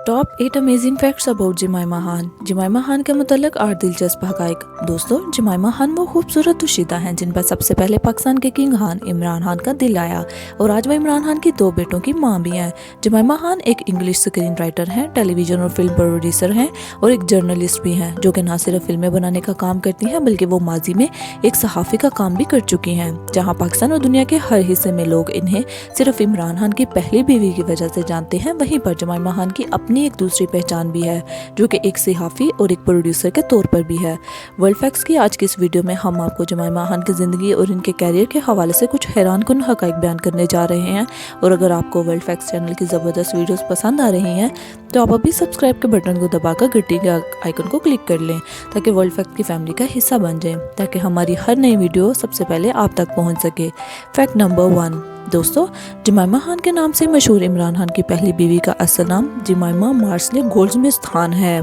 Top 8 amazing facts about जमाइमा Khan. जमाइमा Khan के मुतल्लिक 8 दिलचस्प हक़ाइक़। दोस्तों, जमाइमा खान वो खूबसूरत दुशीदा हैं जिन पर सबसे पहले पाकिस्तान के किंग खान इमरान खान का दिल आया और आज वो इमरान खान की 2 बेटों की मां भी हैं। जमाइमा खान एक इंग्लिश स्क्रीन राइटर हैं, टेलीविज़न और फिल्म प्रोड्यूसर हैं और एक जर्नलिस्ट भी हैं जो कि न सिर्फ फिल्में बनाने का काम करती हैं बल्कि वो माजी में एक सहाफ़ी का काम भी कर चुकी हैं। जहाँ पाकिस्तान और दुनिया के हर हिस्से में लोग इन्हें सिर्फ इमरान खान की पहली बीवी की वजह से जानते हैं, वहीं पर जमाइमा खान की अपनी एक दूसरी पहचान भी है जो कि एक सहाफ़ी और एक प्रोड्यूसर के तौर पर भी है। वर्ल्ड फैक्ट्स की आज की इस वीडियो में हम आपको जमाइमा खान की ज़िंदगी और इनके कैरियर के हवाले से कुछ हैरानकुन हक़ाइक़ बयान करने जा रहे हैं। और अगर आपको वर्ल्ड फैक्ट्स चैनल की ज़बरदस्त वीडियोस पसंद आ रही हैं तो आप अभी सब्सक्राइब के बटन को दबाकर घंटी के आइकन को क्लिक कर लें ताकि वर्ल्ड फैक्ट की फैमिली का हिस्सा बन जाएं, ताकि हमारी हर नई वीडियो सबसे पहले आप तक पहुंच सके। Fact number 1। दोस्तों, जमाइमा खान के नाम से मशहूर इमरान खान की पहली बीवी का असल नाम जमाइमा मार्सले गोल्डस्मिथ खान है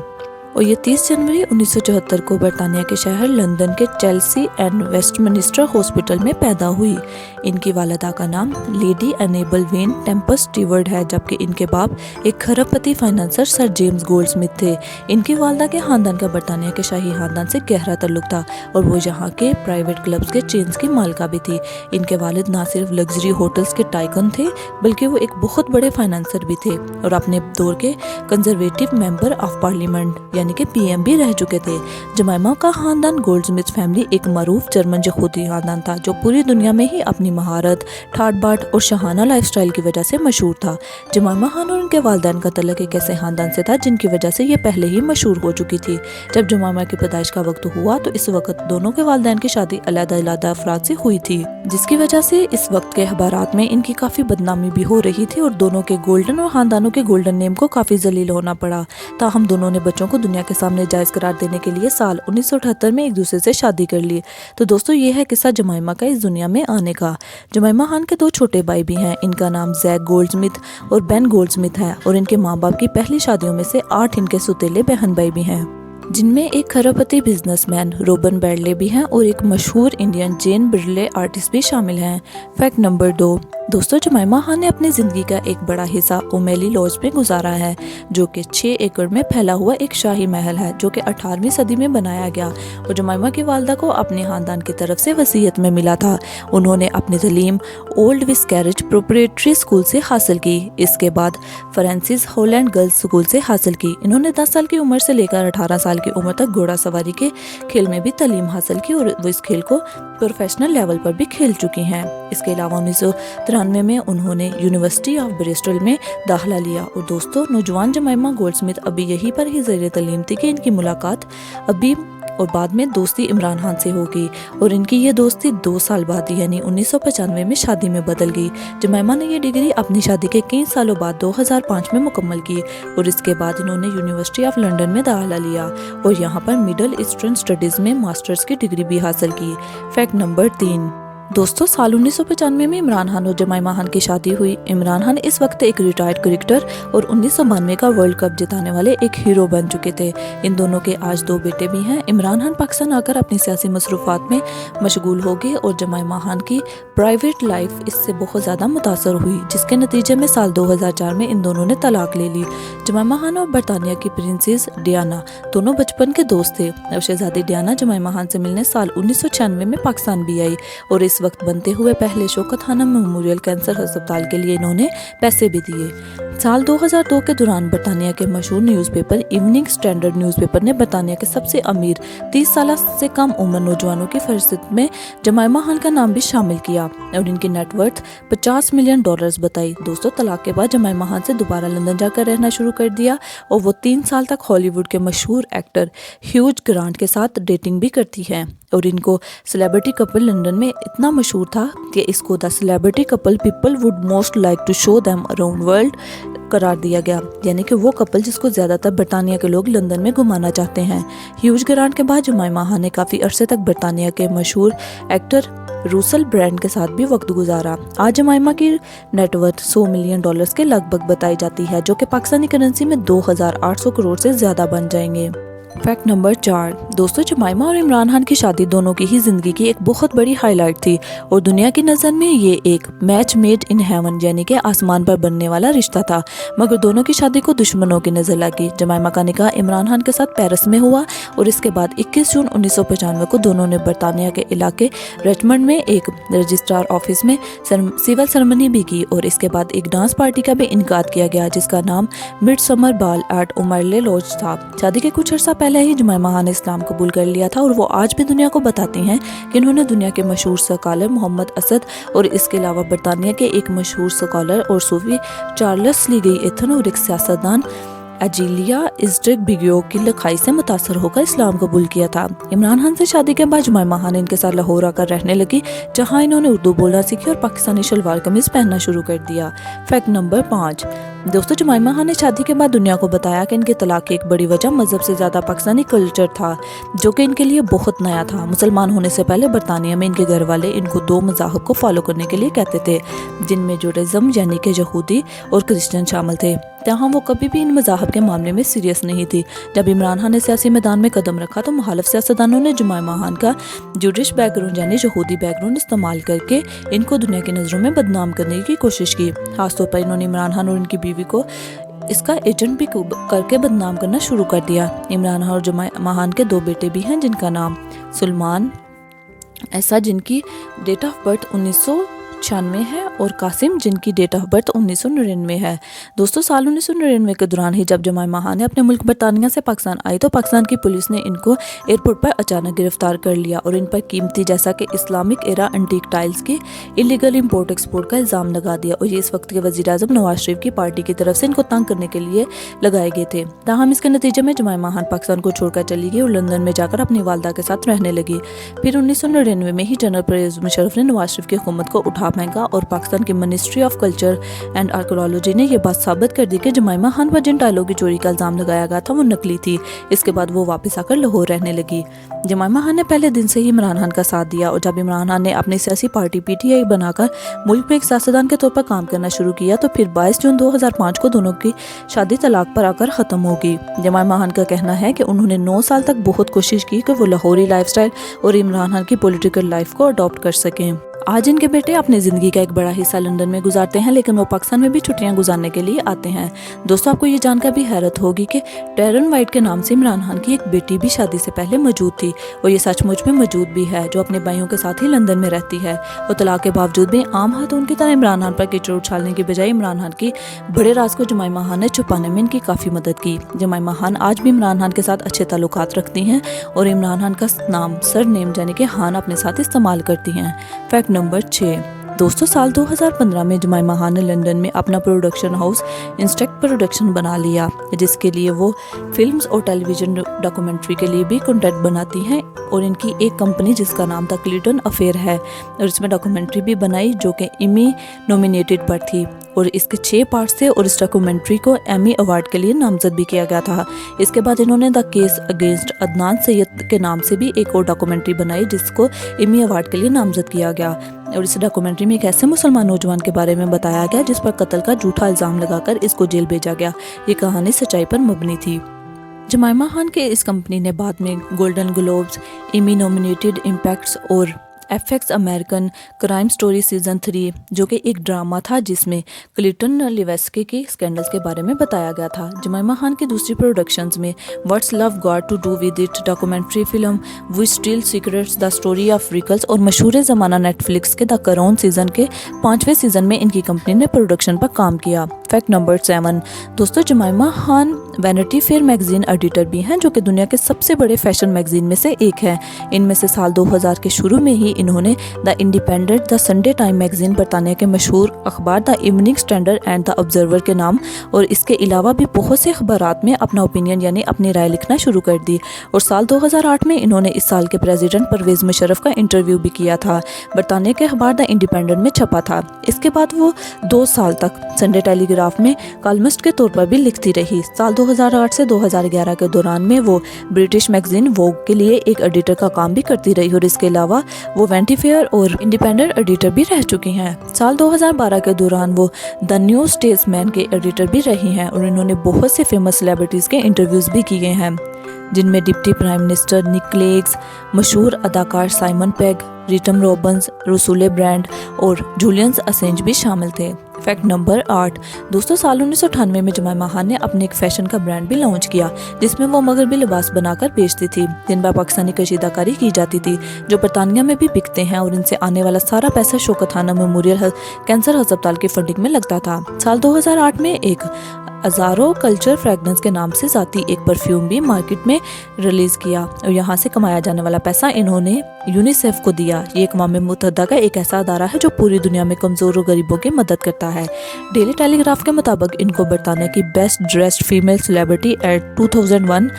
और ये 30 जनवरी 1974 को बरतानिया के शहर लंदन के चेल्सी एंड वेस्टमिनिस्टर हॉस्पिटल में पैदा हुई। इनकी वालिदा का नाम lady enable when Tempest steward है, जबकि इनके बाप एक खरबपति फाइनेंसर सर जेम्स गोल्डस्मिथ थे। इनकी वालिदा के खानदान का बरतानिया के शाही खानदान से गहरा ताल्लुक था और वो यहाँ के प्राइवेट क्लब्स के चेन्स की मालिका भी थी। इनके वालिद ना सिर्फ लग्जरी होटल्स के टाइकन थे बल्कि वो एक बहुत बड़े फाइनेंसर भी थे और अपने दौर के कंजर्वेटिव मेंबर ऑफ पार्लियामेंट यानी कि पीएम भी रह चुके थे। जमाइमा का खानदान गोल्डस्मिथ फैमिली एक मरूफ जर्मन यहूदी खानदान था जो पूरी दुनिया में ही अपनी महारत, ठाट बाट और शाहाना लाइफस्टाइल की वजह से मशहूर था। जमाइमा खान और उनके वालिदैन का तल्लुक एक ऐसे खानदान से था जिनकी वजह से ये पहले ही मशहूर हो चुकी थी। जब जमाइमा की पैदाइश का वक्त हुआ तो इस वक्त दोनों के वालिदैन की शादी अलग-अलग अफराद से हुई थी, जिसकी वजह से इस वक्त के अखबारात में इनकी काफी बदनामी भी हो रही थी और दोनों के गोल्डन और खानदानों के गोल्डन नेम को काफी जलील होना पड़ा। ताहम दोनों ने बच्चों को दुनिया के सामने जायज करार देने के लिए साल 1978 में एक दूसरे से शादी कर ली। तो दोस्तों, ये है किस्सा जमाइमा का इस दुनिया में आने का। जमाइमा खान के 2 छोटे भाई भी हैं। इनका नाम जैक गोल्डस्मिथ और बेन गोल्डस्मिथ है और इनके माँ बाप की पहली शादियों में से 8 इनके सुतीले बहन भाई भी हैं, जिनमें एक खरबपति बिजनेसमैन रोबन बैडले भी हैं और एक मशहूर इंडियन जेन बिरले आर्टिस्ट भी शामिल हैं। Fact number 2। दोस्तों, जमाइमा खान ने अपनी ज़िंदगी का एक बड़ा हिस्सा ओमेली लॉज में गुजारा है जो कि 6 एकड़ में फैला हुआ एक शाही महल है जो कि 18वीं सदी में बनाया गया और जमाइमा की वालिदा को अपने खानदान की तरफ से वसीयत में मिला था। उन्होंने अपनी तालीम ओल्ड विस्कैरेज प्रोप्रिएटरी स्कूल से हासिल की। इसके बाद फ्रांसिस हॉलैंड गर्ल्स स्कूल से हासिल की। इन्होंने 10 साल की उम्र से लेकर 18 साल की उम्र तक घोड़ा सवारी के खेल में भी तालीम हासिल की और वो इस खेल को प्रोफेशनल लेवल पर भी खेल चुकी हैं। इसके अलावा 1993 में उन्होंने यूनिवर्सिटी ऑफ ब्रिस्टल में दाखिला लिया। और दोस्तों, नौजवान जमाइमा गोल्डस्मिथ अभी यहीं पर ही ज़ेर तालीम थी कि इनकी मुलाकात अभी और बाद में दोस्ती इमरान खान से होगी और इनकी ये दोस्ती 2 साल बाद यानी 1995 में शादी में बदल गई। जमाइमा ने ये डिग्री अपनी शादी के कई सालों बाद 2005 में मुकम्मल की और इसके बाद इन्होंने यूनिवर्सिटी ऑफ लंदन में दाखिला लिया और यहाँ पर मिडल ईस्टर्न स्टडीज़ में मास्टर्स की डिग्री भी हासिल की। Fact number 3। दोस्तों, साल 1995 में इमरान खान और जमाइमा खान की शादी हुई। इमरान खान इस वक्त एक रिटायर्ड क्रिकेटर और 1992 का वर्ल्ड कप जिताने वाले एक हीरो बन चुके थे। इन दोनों के आज 2 बेटे भी हैं। इमरान खान पाकिस्तान आकर अपनी सियासी मसरूफात में मशगूल हो गए और जमाइमा खान की प्राइवेट लाइफ इससे बहुत ज़्यादा मुतासर हुई, जिसके नतीजे में साल 2004 में इन दोनों ने तलाक ले ली। जमाइमा खान और बरतानिया की प्रिंसेस डियाना दोनों बचपन के दोस्त थे और शहजादी डियाना जमाइमा खान से मिलने साल 1996 में पाकिस्तान भी आई और इस वक्त बनते हुए पहले शौकत खानम मेमोरियल कैंसर अस्पताल के लिए इन्होंने पैसे भी दिए। साल 2002 के दौरान बरतानिया के मशहूर न्यूज़पेपर इवनिंग स्टैंडर्ड न्यूज़पेपर ने बरतानिया के सबसे अमीर 30 साल से कम उम्र नौजवानों की फहरिस्त में जमाइमा खान का नाम भी शामिल किया और इनकी नेटवर्थ $50 मिलियन बताई। दोस्तों, तलाक के बाद जमाइमा खान से दोबारा लंदन जाकर रहना शुरू कर दिया और वो 3 साल तक हॉलीवुड के मशहूर एक्टर ह्यूज ग्रांट के साथ डेटिंग भी करती है और इनको सेलिब्रिटी कपल लंदन में इतना मशहूर था कि इसको the celebrity couple people would most like to show them around world करार दिया गया, यानी कि वो कपल जिसको ज़्यादातर बरतानिया के लोग लंदन में घुमाना चाहते हैं। ह्यूज ग्रांट के बाद जमाइमा खान ने काफ़ी अरसे तक बरतानिया के मशहूर एक्टर रूसल ब्रांड के साथ भी वक्त गुजारा। आज जमाइमा की नेटवर्थ $100 मिलियन के लगभग बताई जाती है जो कि पाकिस्तानी करेंसी में 2800 करोड़ से ज़्यादा बन जाएंगे। Fact number 4। दोस्तों, जमाइमा और इमरान खान की शादी दोनों की ही जिंदगी की एक बहुत बड़ी हाईलाइट थी और दुनिया की नज़र में ये एक मैच मेड इन हेवन यानी कि आसमान पर बनने वाला रिश्ता था। मगर दोनों की शादी को दुश्मनों की नज़र लगी। जमाइमा का निकाह इमरान खान के साथ पेरिस में हुआ और इसके बाद 21 जून 1995 को दोनों ने बरतानिया के इलाके रिचमंड में एक रजिस्ट्रार ऑफिस में सिविल सेरेमनी भी की और इसके बाद एक डांस पार्टी का भी इनकाद किया गया जिसका नाम मिडसमर बाल एट उमरले लॉज था। शादी के कुछ अर्सा पहले ही जमाइमा खान ने इस्लाम कबूल कर लिया था और वो आज भी दुनिया को बताती हैं कि इन्होंने दुनिया के मशहूर स्कॉलर मोहम्मद असद और इसके अलावा बरतानिया के एक मशहूर स्कॉलर और सूफी चार्ल्स ली गई एथन और एक सियासतदान एजिलिया इज़्ड्रिक बिगियो की लिखाई से मुतासर होकर इस्लाम कबूल किया था। इमरान खान से शादी के बाद जमाइमा खान इनके साथ लाहौर आकर रहने लगी, जहां इन्होंने उर्दू बोलना सीखी और पाकिस्तानी शलवार कमीज पहनना शुरू कर दिया। Fact number 5। दोस्तों, जमाइमा खान ने शादी के बाद दुनिया को बताया कि इनके तलाक की एक बड़ी वजह मजहब से ज़्यादा पाकिस्तानी कल्चर था, जो कि इनके लिए बहुत नया था। मुसलमान होने से पहले बरतानिया में इनके घर वाले इनको 2 मज़ाहब को फॉलो करने के लिए कहते थे, जिनमें जुडाइज़्म यानी कि यहूदी और क्रिश्चियन शामिल थे। तहाँ वो कभी भी इन मज़ाहब के मामले में सीरियस नहीं थी। जब इमरान खान ने सियासी मैदान में कदम रखा तो मुखालिफ सियासतदानों ने जमाइमा खान का जूडिश बैकग्राउंड यानी यहूदी बैकग्राउंड इस्तेमाल करके इनको दुनिया की नज़रों में बदनाम करने की कोशिश की। खासतौर पर इन्होंने इमरान खान और इनकी बीवी को इसका एजेंट भी करके बदनाम करना शुरू कर दिया। इमरान खान और जमाइमा खान के 2 बेटे भी हैं जिनका नाम सुलेमान ऐसा जिनकी डेट ऑफ बर्थ 1996 है और कासिम जिनकी डेट ऑफ बर्थ 1999 है। दोस्तों, साल 1999 के दौरान ही जब जमाइमा खान ने अपने मुल्क बरतानिया से पाकिस्तान आई तो पाकिस्तान की पुलिस ने इनको एयरपोर्ट पर अचानक गिरफ्तार कर लिया और इन पर कीमती जैसा कि इस्लामिक एरा एंटीक टाइल्स की इलीगल इंपोर्ट एक्सपोर्ट का इल्ज़ाम लगा दिया और ये इस वक्त के वज़ीर आज़म नवाज शरीफ की पार्टी की तरफ से इनको तंग करने के लिए लगाए गए थे। ताहम इसके नतीजे में जमाइमा खान पाकिस्तान को छोड़कर चली गई और लंदन में जाकर अपनी वालदा के साथ रहने लगी। फिर 1999 में ही जनरल परवेज़ मुशर्रफ ने नवाज शरीफ की हुकूमत को उठा फेंका और पाकिस्तान की ministry of culture and archaeology ने यह बात साबित कर दी कि जमाइमा खान पर जिन टाइलों की चोरी का इल्ज़ाम लगाया गया था वो नकली थी। इसके बाद वो वापस आकर लाहौर रहने लगी। जमाइमा खान ने पहले दिन से ही इमरान खान का साथ दिया और जब इमरान खान ने अपनी सियासी पार्टी PTI बनाकर मुल्क में एक सियासतदान के तौर पर काम करना शुरू किया तो फिर 22 जून 2005 को दोनों की शादी तलाक पर आकर ख़त्म होगी। जमाइमा खान का कहना है कि उन्होंने 9 साल तक बहुत कोशिश की कि वो लाहौरी लाइफस्टाइल और इमरान खान की पॉलिटिकल लाइफ को अडॉप्ट कर सकें। आज इनके बेटे अपनी ज़िंदगी का एक बड़ा हिस्सा लंदन में गुजारते हैं, लेकिन वो पाकिस्तान में भी छुट्टियां गुजारने के लिए आते हैं। दोस्तों, आपको ये जानकर भी हैरत होगी कि टैरन वाइट के नाम से इमरान खान की एक बेटी भी शादी से पहले मौजूद थी और ये सचमुच में मौजूद भी है, जो अपने भाइयों के साथ ही लंदन में रहती है। और तलाक के बावजूद भी आम खातून की तरह इमरान खान पर कीचड़ उछालने की बजाय इमरान खान की बड़े राज को जमाइमा खान ने छुपाने में इनकी काफ़ी मदद की। जमाइमा खान आज भी इमरान खान के साथ अच्छे ताल्लुकात रखती हैं और इमरान खान का नाम सर नेम यानी कि खान अपने साथ इस्तेमाल करती हैं। Fact number 6। दोस्तों, साल 2015 में जमाइमा खान ने लंदन में अपना प्रोडक्शन हाउस इंस्टेक्ट प्रोडक्शन बना लिया, जिसके लिए वो फिल्म्स और टेलीविज़न डॉक्यूमेंट्री के लिए भी कंटेंट बनाती हैं और इनकी एक कंपनी जिसका नाम था क्लिंटन अफेयर है और इसमें डॉक्यूमेंट्री भी बनाई जो कि एमी नॉमिनेटेड पर थी और इसके 6 पार्ट्स थे और इस डॉक्यूमेंट्री को एमी अवार्ड के लिए नामजद भी किया गया था। इसके बाद इन्होंने the case against Adnan Syed के नाम से भी एक और डॉक्यूमेंट्री बनाई जिसको एमी अवार्ड के लिए नामजद किया गया और इस डॉक्यूमेंट्री में एक ऐसे मुसलमान नौजवान के बारे में बताया गया जिस पर कत्ल का झूठा इल्ज़ाम लगाकर इसको जेल भेजा गया। ये कहानी सच्चाई पर मबनी थी। जमाइमा खान के इस कंपनी ने बाद में Golden Globes, Emmy nominated impacts और FX American crime story season 3 जो कि एक ड्रामा था जिसमें क्लिंटन लेवेस्की की स्कैंडल्स के बारे में बताया गया था। जमाइमा खान की दूसरी प्रोडक्शंस में what's love got to do with it, documentary film we steal secrets, the story of WikiLeaks और मशहूर ज़माना नेटफ्लिक्स के द क्राउन सीज़न के 5वें सीज़न में इनकी कंपनी ने प्रोडक्शन पर काम किया। Fact number 7। दोस्तों, जमाइमा Khan vanity fair magazine editor भी हैं जो कि दुनिया के सबसे बड़े फैशन मैगजीन में से एक है। इनमें से साल 2000 के शुरू में ही इन्होंने the independent, the Sunday time magazine, बरतानिया के मशहूर अखबार the evening standard and the observer के नाम और इसके अलावा भी बहुत से अखबारात में अपना ओपिनियन यानी अपनी राय लिखना शुरू कर दी और साल 2008 में इन्होंने इस साल के प्रेसिडेंट परवेज़ मुशर्रफ का इंटरव्यू भी किया था। बरतानिया के अखबार द इंडिपेंडेंट में छपा था। इसके बाद वो 2 साल तक संडे टेलीग्राफ में कॉलमिस्ट के तौर पर भी लिखती रही। साल 2008 से 2011 के दौरान में वो ब्रिटिश मैगजीन वोग के लिए एक एडिटर का काम भी करती रही और इसके अलावा वो वैनिटी फेयर और इंडिपेंडेंट एडिटर भी रह चुकी हैं। साल 2012 के दौरान वो द न्यू स्टेट्समैन के एडिटर भी रही हैं और इन्होंने बहुत से फेमस सेलिब्रिटीज़ के इंटरव्यूज़ भी किए हैं। जिन में डिप्टी प्राइम मिनिस्टर निक क्लेग्स, मशहूर अदाकार साइमन पेग, रिटम रॉबिन्स, रसूल ब्रांड और जूलियन असेंज भी शामिल थे। Fact number 8। दोस्तों, साल 1998 में जमाइमा खान ने अपने एक फैशन का ब्रांड भी लॉन्च किया, जिसमें वो मगरबी लिबास बनाकर बेचती थी, जिन पर पाकिस्तानी कशीदाकारी की जाती थी, जो बरतानिया में भी बिकते हैं, और इनसे आने वाला सारा पैसा शौकत खाना मेमोरियल कैंसर अस्पताल की फंडिंग में लगता था। साल 2008 में एक अजारो कल्चर फ्रेगनेंस के नाम से जाती एक परफ्यूम भी मार्केट में रिलीज किया, और यहाँ से कमाया जाने वाला पैसा इन्होंने यूनिसेफ को दिया। ये अक़वाम मुत्तहिदा का एक ऐसा अदारा है जो पूरी दुनिया में कमज़ोर और गरीबों की मदद करता है। डेली टेलीग्राफ के मुताबिक इनको बरतानिया की best dressed female celebrity at 2001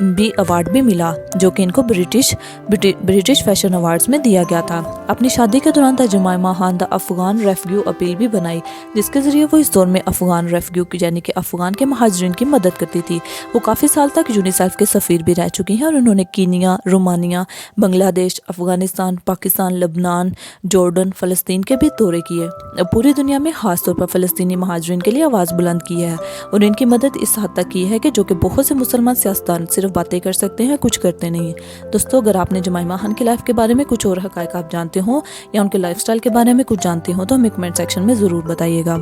भी अवार्ड भी मिला, जो कि इनको ब्रिटिश फैशन अवार्ड्स में दिया गया था। अपनी शादी के दौरान जमाइमा Khan the Afghan refugee appeal भी बनाई, जिसके ज़रिए वो इस दौर में अफगान रेफ्यूजी यानी कि अफगान के महाजरीन की मदद करती थी। वो काफ़ी साल तक यूनिसेफ के सफ़ीर भी रह चुकी हैं, और उन्होंने कीनिया, रोमानिया, बांग्लादेश, अफगानिस्तान, पाकिस्तान, लबनान, जॉर्डन, फ़लस्तीन के भी दौरे किए। पूरी दुनिया में ख़ास तौर पर फ़लस्तीनी महाजरीन के लिए आवाज़ बुलंद की है, और इनकी मदद इस हद तक की है कि जो कि बहुत से मुसलमान सियासतदान सिर्फ बातें कर सकते हैं, कुछ करते नहीं। दोस्तों, अगर आपने जमाइमा खान की लाइफ के बारे में कुछ और हक़ाइक़ आप जानते हो, या उनके लाइफस्टाइल के बारे में कुछ जानते हो, तो हमें कमेंट सेक्शन में ज़रूर बताइएगा।